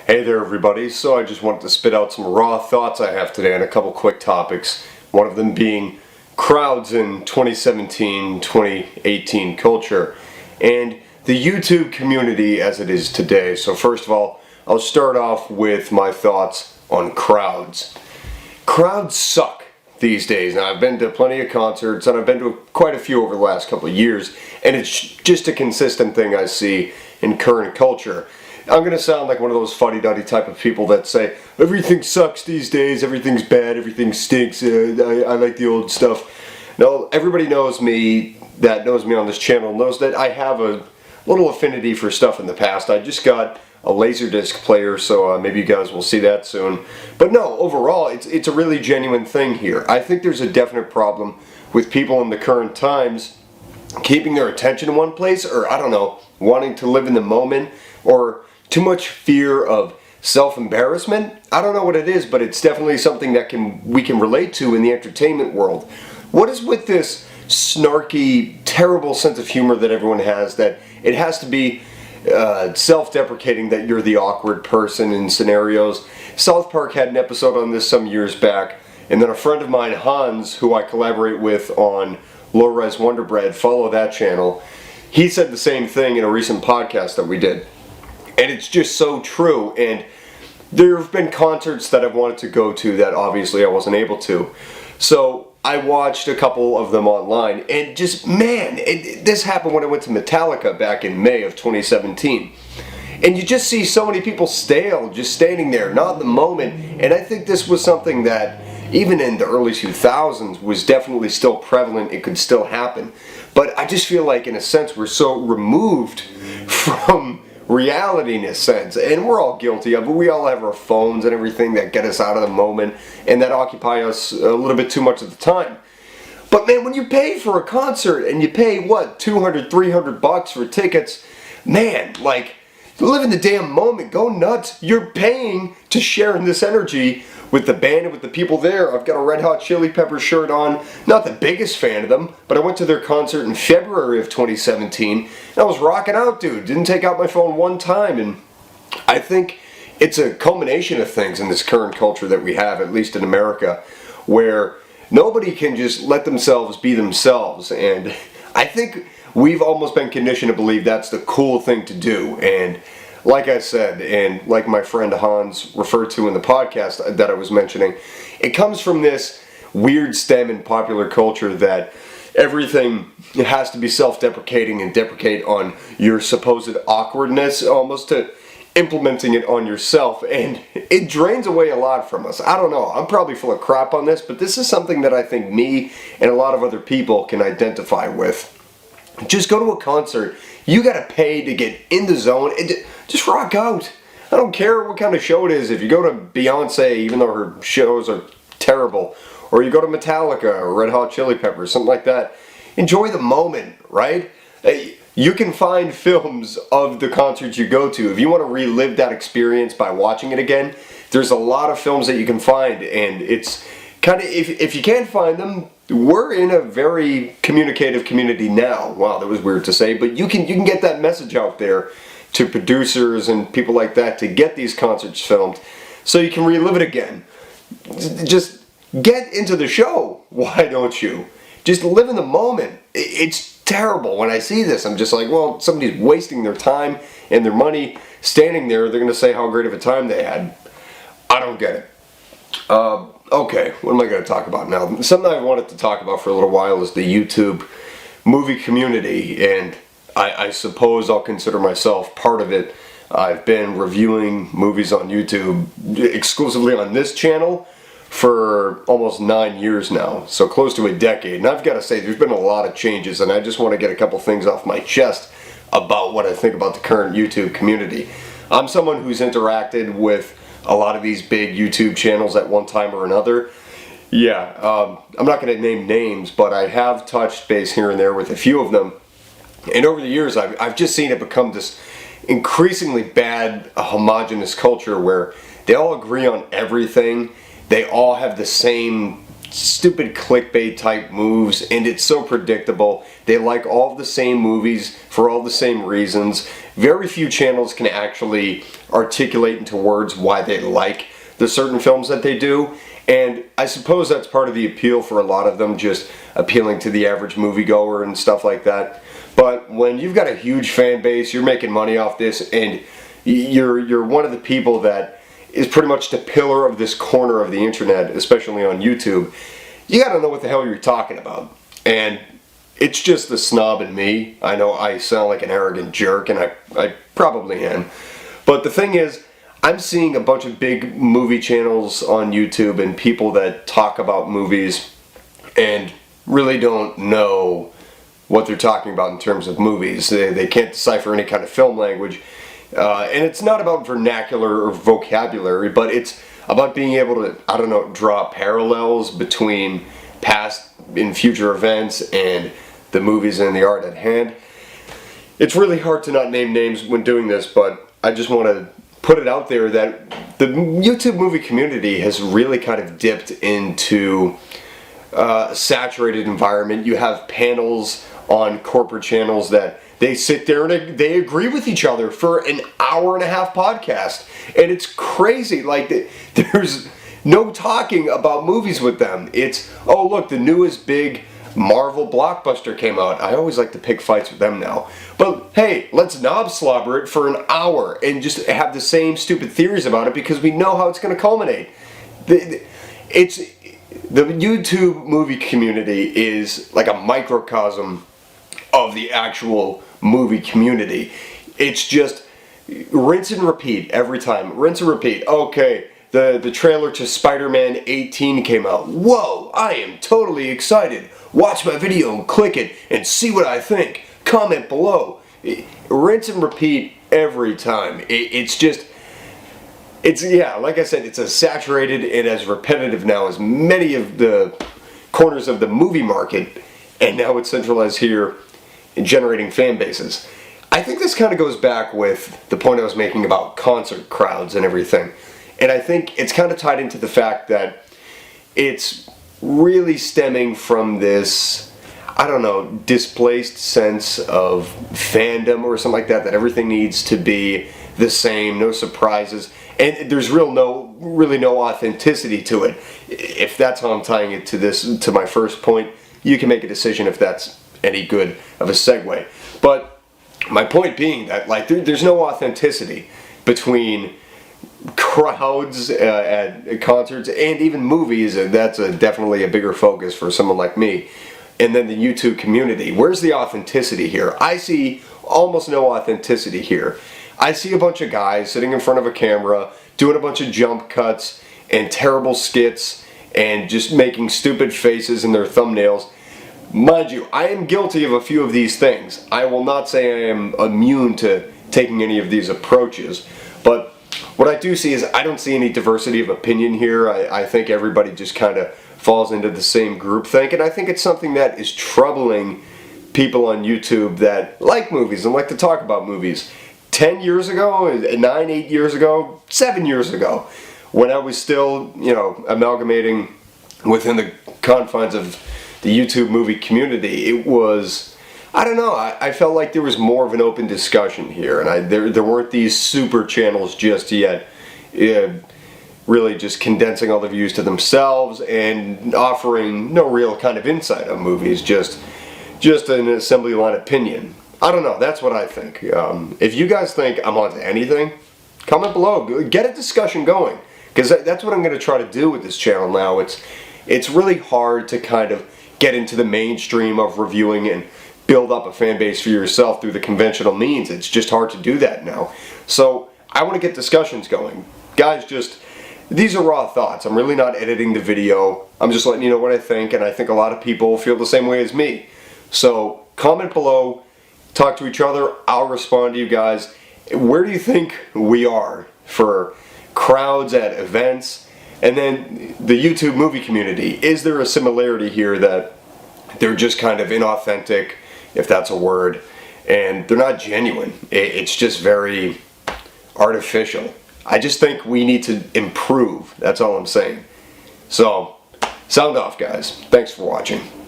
Hey there everybody, so I just wanted to spit out some raw thoughts I have today on a couple quick topics. One of them being crowds in 2017-2018 culture and the YouTube community as it is today. So first of all, I'll start off with my thoughts on crowds. Crowds suck these days. Now I've been to plenty of concerts and I've been to quite a few over the last couple of years, and it's just a consistent thing I see in current culture. I'm going to sound like one of those fuddy-duddy type of people that say, everything sucks these days, everything's bad, everything stinks, I like the old stuff. No, everybody knows me, that knows me on this channel, knows that I have a little affinity for stuff in the past. I just got a Laserdisc player, so maybe you guys will see that soon. But no, overall, it's a really genuine thing here. I think there's a definite problem with people in the current times keeping their attention in one place, or I don't know, wanting to live in the moment, or too much fear of self-embarrassment. I don't know what it is, but it's definitely something that we can relate to in the entertainment world. What is with this snarky, terrible sense of humor that everyone has, that it has to be self-deprecating, that you're the awkward person in scenarios? South Park had an episode on this some years back, and then a friend of mine, Hans, who I collaborate with on LOWRES WUNDERBRED, follow that channel, he said the same thing in a recent podcast that we did. And it's just so true, and there have been concerts that I've wanted to go to that obviously I wasn't able to. So I watched a couple of them online, and just, man, this happened when I went to Metallica back in May of 2017. And you just see so many people stale, just standing there, not in the moment. And I think this was something that, even in the early 2000s, was definitely still prevalent. It could still happen. But I just feel like, in a sense, we're so removed from reality in a sense, and we're all guilty of it. We all have our phones and everything that get us out of the moment and that occupy us a little bit too much of the time. But man, when you pay for a concert and you pay what, $200-300 for tickets, man, like, live in the damn moment, go nuts. You're paying to share in this energy with the band and with the people there. I've got a Red Hot Chili Peppers shirt on. Not the biggest fan of them, but I went to their concert in February of 2017, and I was rocking out, dude. Didn't take out my phone one time, and I think it's a culmination of things in this current culture that we have, at least in America, where nobody can just let themselves be themselves, and I think we've almost been conditioned to believe that's the cool thing to do. And like I said, and like my friend Hans referred to in the podcast that I was mentioning, it comes from this weird stem in popular culture that everything has to be self-deprecating and deprecate on your supposed awkwardness, almost to implementing it on yourself, and it drains away a lot from us. I don't know, I'm probably full of crap on this, but this is something that I think me and a lot of other people can identify with. Just go to a concert. You gotta pay to get in the zone and just rock out. I don't care what kind of show it is. If you go to Beyonce, even though her shows are terrible, or you go to Metallica or Red Hot Chili Peppers, something like that, enjoy the moment, right? You can find films of the concerts you go to. If you want to relive that experience by watching it again, there's a lot of films that you can find, and it's kind of, if you can't find them, we're in a very communicative community now. Wow, that was weird to say, but you can get that message out there to producers and people like that to get these concerts filmed so you can relive it again. Just get into the show. Why don't you? Just live in the moment. It's terrible when I see this. I'm just like, well, somebody's wasting their time and their money standing there. They're going to say how great of a time they had. I don't get it. Okay, what am I going to talk about now? Something I wanted to talk about for a little while is the YouTube movie community, and I suppose I'll consider myself part of it. I've been reviewing movies on YouTube exclusively on this channel for almost 9 years now, so close to a decade. And I've got to say, there's been a lot of changes, and I just want to get a couple things off my chest about what I think about the current YouTube community. I'm someone who's interacted with a lot of these big YouTube channels at one time or another. Yeah, I'm not going to name names, but I have touched base here and there with a few of them. And over the years, I've just seen it become this increasingly bad, homogenous culture where they all agree on everything. They all have the same stupid clickbait type moves, and it's so predictable. They like all the same movies for all the same reasons. Very few channels can actually articulate into words why they like the certain films that they do, and I suppose that's part of the appeal for a lot of them, just appealing to the average moviegoer and stuff like that. But when you've got a huge fan base, you're making money off this, and you're one of the people that is pretty much the pillar of this corner of the internet, especially on YouTube, you gotta know what the hell you're talking about. And it's just the snob in me. I know I sound like an arrogant jerk, and I probably am. But the thing is, I'm seeing a bunch of big movie channels on YouTube and people that talk about movies and really don't know what they're talking about in terms of movies. They can't decipher any kind of film language. And it's not about vernacular or vocabulary, but it's about being able to, I don't know, draw parallels between past and future events and the movies and the art at hand. It's really hard to not name names when doing this, but I just want to put it out there that the YouTube movie community has really kind of dipped into a saturated environment. You have panels on corporate channels that they sit there and they agree with each other for an hour-and-a-half podcast, and it's crazy. Like, there's no talking about movies with them. It's, oh look, the newest big Marvel blockbuster came out. I always like to pick fights with them now. But hey, let's knob slobber it for an hour and just have the same stupid theories about it because we know how it's going to culminate. The YouTube movie community is like a microcosm of the actual movie community. It's just rinse and repeat every time. Rinse and repeat. Okay, the trailer to Spider-Man 18 came out. Whoa, I am totally excited. Watch my video and click it and see what I think. Comment below. Rinse and repeat every time. It's yeah, like I said, it's as saturated and as repetitive now as many of the corners of the movie market, and now it's centralized here in generating fan bases. I think this kind of goes back with the point I was making about concert crowds and everything. And I think it's kind of tied into the fact that it's really stemming from this, I don't know, displaced sense of fandom or something like that, that everything needs to be the same, no surprises, and there's really no authenticity to it. If that's how I'm tying it to my first point, you can make a decision if that's any good of a segue. But my point being that, like, there's no authenticity between crowds at concerts and even movies, and that's definitely a bigger focus for someone like me. And then the YouTube community. Where's the authenticity here? I see almost no authenticity here. I see a bunch of guys sitting in front of a camera doing a bunch of jump cuts and terrible skits and just making stupid faces in their thumbnails. Mind you, I am guilty of a few of these things. I will not say I am immune to taking any of these approaches, but what I do see is I don't see any diversity of opinion here. I think everybody just kind of falls into the same groupthink, and I think it's something that is troubling people on YouTube that like movies and like to talk about movies. 10 years ago, 8 years ago, 7 years ago, when I was still, you know, amalgamating within the confines of the YouTube movie community, it was, I don't know, I felt like there was more of an open discussion here, and there weren't these super channels just yet, really just condensing all the views to themselves and offering no real kind of insight on movies, just an assembly line opinion. I don't know, that's what I think. If you guys think I'm onto anything, comment below, get a discussion going, because that's what I'm going to try to do with this channel now. It's really hard to kind of get into the mainstream of reviewing and build up a fan base for yourself through the conventional means. It's just hard to do that now. So I want to get discussions going. Guys, these are raw thoughts. I'm really not editing the video. I'm just letting you know what I think, and I think a lot of people feel the same way as me. So comment below, talk to each other, I'll respond to you guys. Where do you think we are for crowds at events? And then the YouTube movie community, is there a similarity here that they're just kind of inauthentic, if that's a word, and they're not genuine? It's just very artificial. I just think we need to improve, that's all I'm saying. So, Sound off, guys. Thanks for watching.